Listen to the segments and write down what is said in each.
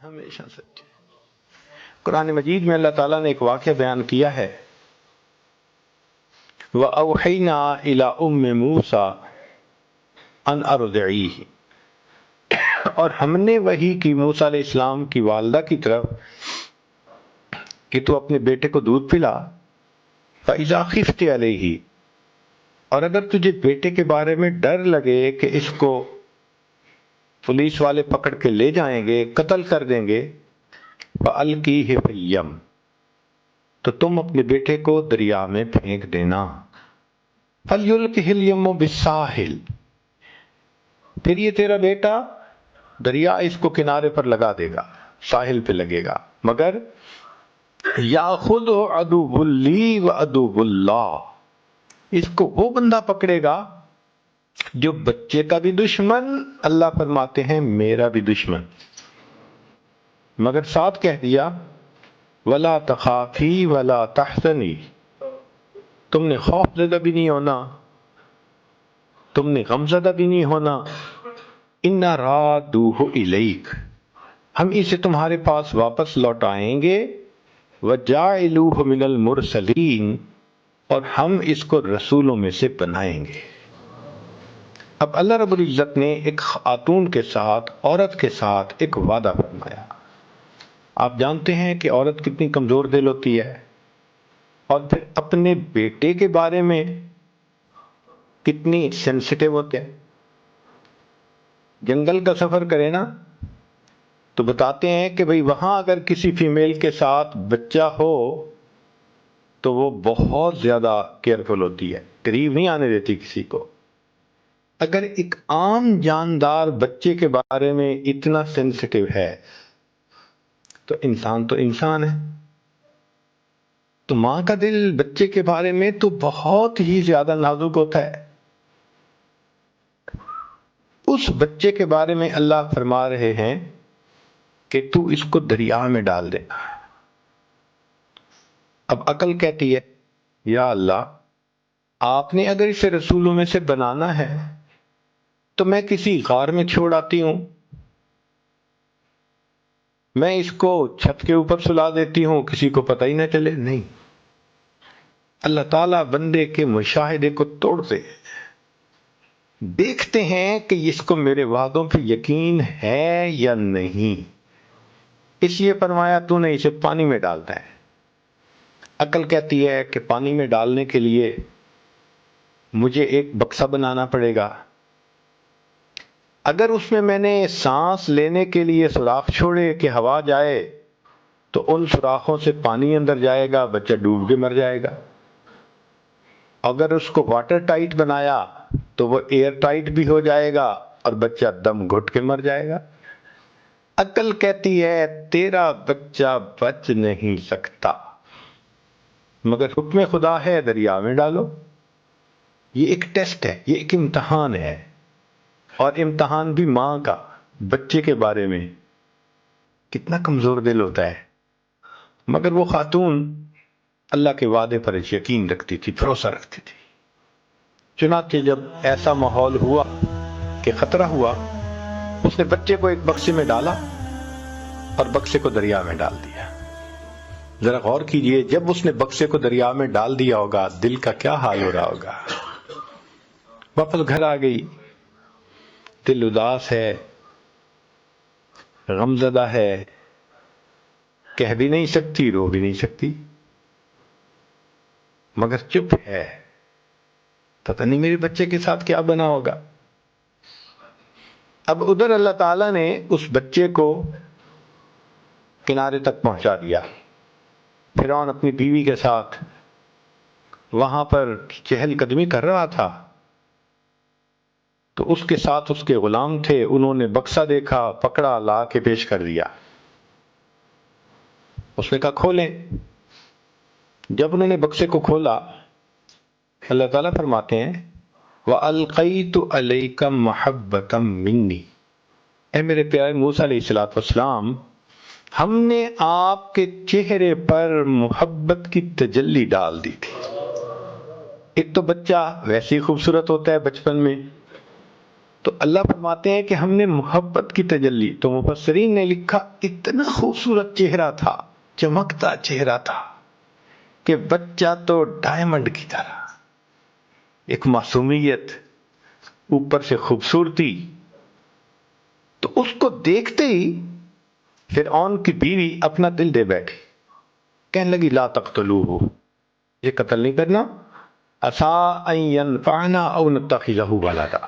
ہمیشہ سچے۔ قرآن مجید میں اللہ تعالیٰ نے ایک واقعہ بیان کیا ہے، وَأَوْحَيْنَا إِلَىٰ أُمِّ مُوسَىٰ أَنْ أَرْضِعِيهِ، اور ہم نے وحی کی موسیٰ علیہ السلام کی والدہ کی طرف کہ تو اپنے بیٹے کو دودھ پلا، فَإِذَا خِفْتِ عَلَيْهِ، اور اگر تجھے بیٹے کے بارے میں ڈر لگے کہ اس کو پولیس والے پکڑ کے لے جائیں گے، قتل کر دیں گے، فَأَلْقِيهِ فِي الْيَمِّ، تو تم اپنے بیٹے کو دریا میں پھینک دینا، فَلْيُلْقِهِ الْيَمُّ بِالسَّاحِلِ، پھر یہ تیرا بیٹا دریا اس کو کنارے پر لگا دے گا، ساحل پہ لگے گا، مگر یَأْخُذُهُ عَدُوٌّ لِّي وَعَدُوٌّ اللَّهِ، اس کو وہ بندہ پکڑے گا جو بچے کا بھی دشمن، اللہ فرماتے ہیں میرا بھی دشمن، مگر ساتھ کہہ دیا وَلَا تَخَافِي وَلَا تَحْزَنِي، تم نے خوف زدہ بھی نہیں ہونا، تم نے غم زدہ بھی نہیں ہونا، اِنَّا رَادُوهُ إِلَيْكَ، ہم اسے تمہارے پاس واپس لوٹائیں گے، وَجَاعِلُوهُ مِنَ الْمُرْسَلِينَ، اور ہم اس کو رسولوں میں سے بنائیں گے۔ اب اللہ رب العزت نے ایک خاتون کے ساتھ، عورت کے ساتھ ایک وعدہ فرمایا۔ آپ جانتے ہیں کہ عورت کتنی کمزور دل ہوتی ہے، اور پھر اپنے بیٹے کے بارے میں کتنی سینسٹیو ہوتے ہیں۔ جنگل کا سفر کرے نا تو بتاتے ہیں کہ بھئی وہاں اگر کسی فیمیل کے ساتھ بچہ ہو تو وہ بہت زیادہ کیئرفل ہوتی ہے، قریب نہیں آنے دیتی کسی کو۔ اگر ایک عام جاندار بچے کے بارے میں اتنا سینسٹیو ہے تو انسان ہے۔ تو ماں کا دل بچے کے بارے میں تو بہت ہی زیادہ نازک ہوتا ہے۔ اس بچے کے بارے میں اللہ فرما رہے ہیں کہ تو اس کو دریا میں ڈال دے۔ اب عقل کہتی ہے یا اللہ، آپ نے اگر اسے رسولوں میں سے بنانا ہے تو میں کسی غار میں چھوڑ آتی ہوں، میں اس کو چھت کے اوپر سلا دیتی ہوں، کسی کو پتہ ہی نہ چلے۔ نہیں، اللہ تعالیٰ بندے کے مشاہدے کو توڑتے ہیں، دیکھتے ہیں کہ اس کو میرے وعدوں پہ یقین ہے یا نہیں، اس لیے فرمایا تو نے اسے پانی میں ڈالنا ہے۔ عقل کہتی ہے کہ پانی میں ڈالنے کے لیے مجھے ایک بکسا بنانا پڑے گا، اگر اس میں نے سانس لینے کے لیے سوراخ چھوڑے کہ ہوا جائے تو ان سوراخوں سے پانی اندر جائے گا، بچہ ڈوب کے مر جائے گا۔ اگر اس کو واٹر ٹائٹ بنایا تو وہ ایئر ٹائٹ بھی ہو جائے گا اور بچہ دم گھٹ کے مر جائے گا۔ عقل کہتی ہے تیرا بچہ بچ نہیں سکتا، مگر حکم خدا ہے دریا میں ڈالو۔ یہ ایک ٹیسٹ ہے، یہ ایک امتحان ہے، اور امتحان بھی ماں کا بچے کے بارے میں۔ کتنا کمزور دل ہوتا ہے، مگر وہ خاتون اللہ کے وعدے پر یقین رکھتی تھی، بھروسہ رکھتی تھی۔ چنانچہ جب ایسا ماحول ہوا کہ خطرہ ہوا، اس نے بچے کو ایک بکسے میں ڈالا اور بکسے کو دریا میں ڈال دیا۔ ذرا غور کیجئے، جب اس نے بکسے کو دریا میں ڈال دیا ہوگا دل کا کیا حال ہو رہا ہوگا۔ واپس گھر آ گئی، دل اداس ہے، غمزدہ ہے، کہہ بھی نہیں سکتی، رو بھی نہیں سکتی، مگر چپ ہے، پتہ نہیں میرے بچے کے ساتھ کیا بنا ہوگا۔ اب ادھر اللہ تعالیٰ نے اس بچے کو کنارے تک پہنچا دیا۔ فرعون اپنی بیوی کے ساتھ وہاں پر چہل قدمی کر رہا تھا، تو اس کے ساتھ اس کے غلام تھے، انہوں نے بکسا دیکھا، پکڑا، لا کے پیش کر دیا۔ اس نے کہا کھولیں۔ جب انہوں نے بکسے کو کھولا، اللہ تعالیٰ فرماتے ہیں وَأَلْقَيْتُ عَلَيْكَ مَحَبَّةً مِّنِّي، اے میرے پیارے موسیٰ علیہ السلام، ہم نے آپ کے چہرے پر محبت کی تجلی ڈال دی تھی۔ ایک تو بچہ ویسے ہی خوبصورت ہوتا ہے بچپن میں، تو اللہ فرماتے ہیں کہ ہم نے محبت کی تجلی، تو مفسرین نے لکھا اتنا خوبصورت چہرہ تھا، چمکتا چہرہ تھا کہ بچہ تو ڈائمنڈ کی طرح، ایک معصومیت، اوپر سے خوبصورتی. تو اس کو دیکھتے ہی فرعون کی بیوی اپنا دل دے بیٹھی، کہنے لگی لا تقتلوہ، یہ قتل نہیں کرنا، عسیٰ ان ینفعنا او نتخذہ ولدا،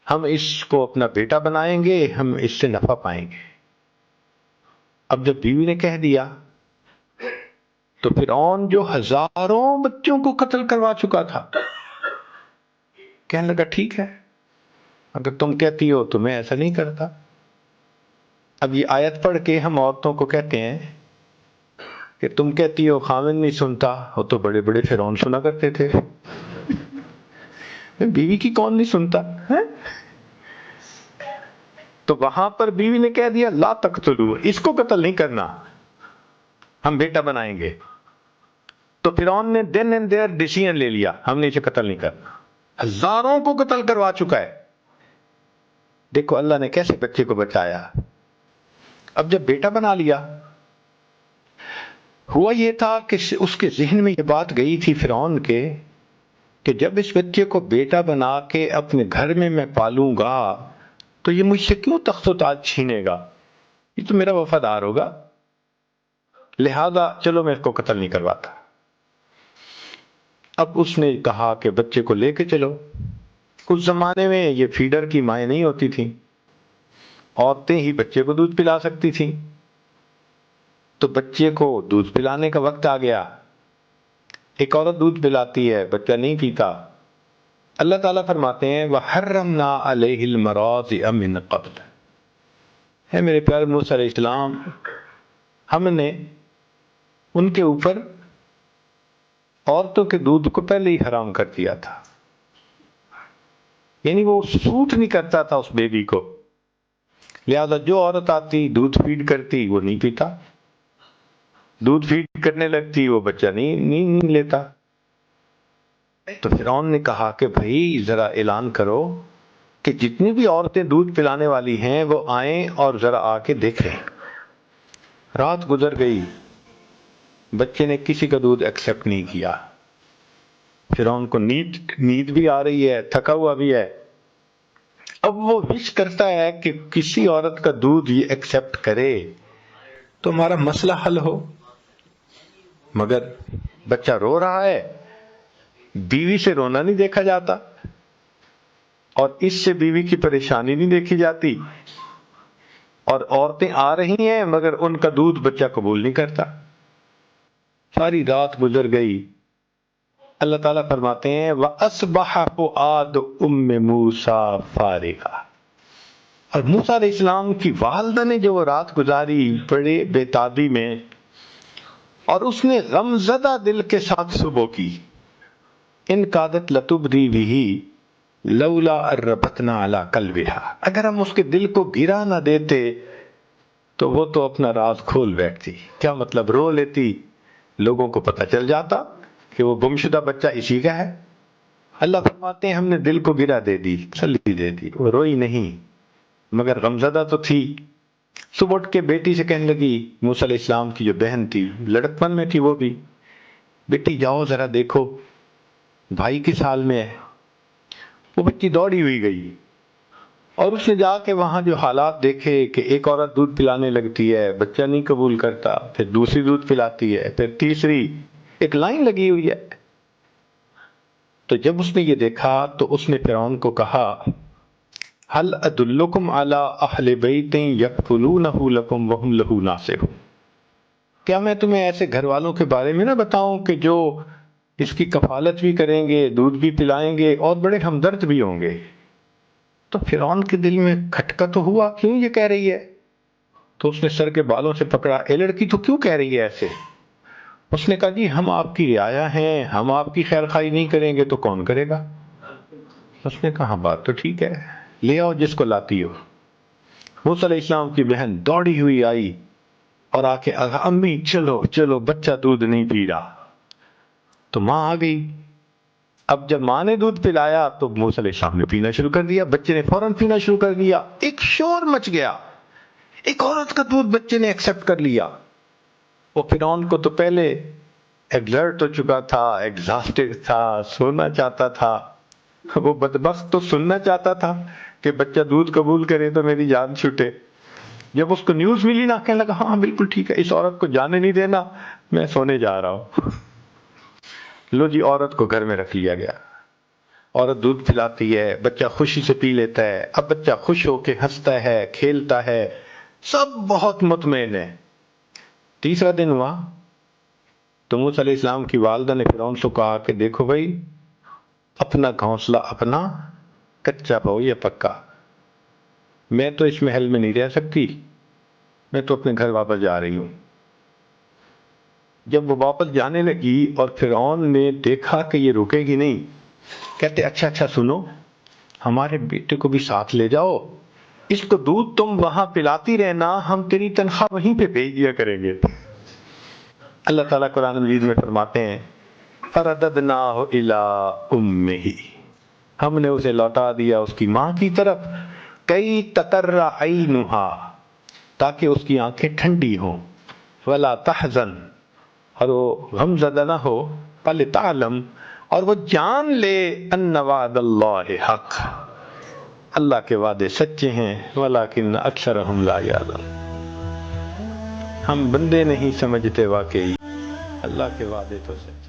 ہم اس کو اپنا بیٹا بنائیں گے، ہم اس سے نفع پائیں گے. اب جب بیوی نے کہہ دیا تو فرعون جو ہزاروں بچوں کو قتل کروا چکا تھا کہنے لگا ٹھیک ہے، اگر تم کہتی ہو تو میں ایسا نہیں کرتا. اب یہ آیت پڑھ کے ہم عورتوں کو کہتے ہیں کہ تم کہتی ہو خاوند نہیں سنتا، وہ تو بڑے بڑے فرعون سنا کرتے تھے، بیوی کی کون نہیں سنتا ہے؟ تو وہاں پر بیوی نے کہہ دیا لا تقتلو، اس کو قتل نہیں کرنا، ہم بیٹا بنائیں گے. تو فرعون نے دین اینڈ دیئر ڈیسیژن لے لیا، ہم نے اسے قتل نہیں کرنا، ہزاروں کو قتل کروا چکا ہے. دیکھو اللہ نے کیسے بچے کو بچایا. اب جب بیٹا بنا لیا، ہوا یہ تھا کہ اس کے ذہن میں یہ بات گئی تھی فرعون کے کہ جب اس بچے کو بیٹا بنا کے اپنے گھر میں میں پالوں گا تو یہ مجھ سے کیوں تخت و تاج چھینے گا، یہ تو میرا وفادار ہوگا، لہذا چلو میں اس کو قتل نہیں کرواتا. اب اس نے کہا کہ بچے کو لے کے چلو. اس زمانے میں یہ فیڈر کی مائیں نہیں ہوتی تھیں، عورتیں ہی بچے کو دودھ پلا سکتی تھیں. تو بچے کو دودھ پلانے کا وقت آ گیا. ایک عورت دودھ پلاتی ہے، بچہ نہیں پیتا. اللہ تعالیٰ فرماتے ہیں وَحَرَّمْنَا عَلَيْهِ الْمَرَاضِعَ مِنْ قَبْلِ، ہے میرے پیارے موسیٰ علیہ السلام، ہم نے ان کے اوپر عورتوں کے دودھ کو پہلے ہی حرام کر دیا تھا، یعنی وہ سوٹ نہیں کرتا تھا اس بیبی کو، لہذا جو عورت آتی دودھ فیڈ کرتی وہ نہیں پیتا، دودھ فیڈ کرنے لگتی وہ بچہ نہیں لیتا. تو فرعون نے کہا کہ بھائی ذرا اعلان کرو کہ جتنی بھی عورتیں دودھ پلانے والی ہیں وہ آئیں اور ذرا آ کے دیکھیں. رات گزر گئی، بچے نے کسی کا دودھ ایکسپٹ نہیں کیا. فرعون کو نیند بھی آ رہی ہے، تھکا ہوا بھی ہے. اب وہ وش کرتا ہے کہ کسی عورت کا دودھ یہ ایکسپٹ کرے تو ہمارا مسئلہ حل ہو، مگر بچہ رو رہا ہے، بیوی سے رونا نہیں دیکھا جاتا اور اس سے بیوی کی پریشانی نہیں دیکھی جاتی، اور عورتیں آ رہی ہیں مگر ان کا دودھ بچہ قبول نہیں کرتا. ساری رات گزر گئی. اللہ تعالیٰ فرماتے ہیں وَأَصْبَحَ فُؤَادُ أُمِّ مُوسَىٰ فَارِغًا، اور موسیٰ علیہ السلام کی والدہ نے جو وہ رات گزاری بڑے بے تابی میں، اور اس نے غم زدہ دل کے ساتھ صبح کی. ان کادت لتبدی بھی لولا اربتنا علی قلبہا، اگر ہم اس کے دل کو گرا نہ دیتے تو وہ تو اپنا راز کھول بیٹھتی. کیا مطلب؟ رو لیتی، لوگوں کو پتہ چل جاتا کہ وہ گمشدہ بچہ اسی کا ہے. اللہ فرماتے ہیں ہم نے دل کو گرا دے دی، تسلی دے دی، وہ روئی نہیں مگر غمزدہ تو تھی. صبح اٹھ کے بیٹی سے کہنے لگی، موسیٰ علیہ السلام کی جو بہن تھی، لڑکپن میں تھی وہ بھی، بیٹی جاؤ ذرا دیکھو بھائی کس حال میں ہے. وہ بچی دوڑی ہوئی گئی اور اس نے جا کے وہاں جو حالات دیکھے کہ ایک عورت دودھ پلانے لگتی ہے، بچہ نہیں قبول کرتا، پھر دوسری دودھ پلاتی ہے، پھر تیسری، ایک لائن لگی ہوئی ہے. تو جب اس نے یہ دیکھا تو اس نے فرعون کو کہا هل ادلکم علی اہل بیت یکفلونہ لکم وہم لہ ناصحون، کیا میں تمہیں ایسے گھر والوں کے بارے میں نہ بتاؤں کہ جو اس کی کفالت بھی کریں گے، دودھ بھی پلائیں گے اور بڑے ہمدرد بھی ہوں گے. تو فرعون کے دل میں کھٹکا تو ہوا، کیوں یہ کہہ رہی ہے؟ تو اس نے سر کے بالوں سے پکڑا، اے لڑکی تو کیوں کہہ رہی ہے ایسے؟ اس نے کہا جی ہم آپ کی رعایا ہیں، ہم آپ کی خیر خواہی نہیں کریں گے تو کون کرے گا؟ اس نے کہا بات تو ٹھیک ہے، لے آؤ جس کو لاتی ہو. موسیٰ علیہ السلام کی بہن دوڑی ہوئی آئی اور آ کے امی چلو چلو بچہ دودھ نہیں پی رہا. تو ماں آ گئی اب جب ماں نے دودھ پلایا تو موسیٰ علیہ السلام نے پینا شروع کر دیا، بچے نے فوراً پینا شروع کر دیا، ایک شور مچ گیا، ایک عورت کا دودھ بچے نے ایکسپٹ کر لیا۔ وہ فرعون کو تو پہلے ایگزرٹ ہو چکا تھا، ایگزاسٹڈ تھا، سونا چاہتا تھا، وہ بدبخت تو سننا چاہتا تھا کہ بچہ دودھ قبول کرے تو میری جان چھوٹے۔ جب اس کو نیوز ملی نا، کہنے لگا ہاں بالکل ٹھیک ہے، اس عورت کو جانے نہیں دینا، میں سونے جا رہا ہوں۔ لو جی، عورت کو گھر میں رکھ لیا گیا، عورت دودھ پلاتی ہے، بچہ خوشی سے پی لیتا ہے، اب بچہ خوش ہو کے ہنستا ہے، کھیلتا ہے، سب بہت مطمئن ہے۔ تیسرا دن ہوا تو موسیٰ علیہ السلام کی والدہ نے فرعون سے کہا کہ دیکھو بھائی، اپنا گھونسلہ اپنا، کچا ہو یا پکا، میں تو اس محل میں نہیں رہ سکتی، میں تو اپنے گھر واپس جا رہی ہوں۔ جب وہ واپس جانے لگی اور فرعون نے دیکھا کہ یہ رکے گی نہیں، کہتے اچھا سنو، ہمارے بیٹے کو بھی ساتھ لے جاؤ، اس کو دودھ تم وہاں پلاتی رہنا، ہم تیری تنخواہ وہیں پہ بھیج دیا کریں گے۔ اللہ تعالیٰ قرآن مجید میں فرماتے ہیں فَرَدَدْنَاهُ إِلَىٰ أُمِّهِ، ہم نے اسے لوٹا دیا اس کی ماں کی طرف، کئی تقر عینها، تاکہ اس کی آنکھیں ٹھنڈی ہوں، ولا تحزن، اور وہ غم زدہ نہ ہو، فلتعلم، اور وہ جان لے ان وعد اللہ حق، اللہ کے وعدے سچے ہیں، ولکن اکثرهم لا یعلمون، ہم بندے نہیں سمجھتے، واقعی اللہ کے وعدے تو سچے۔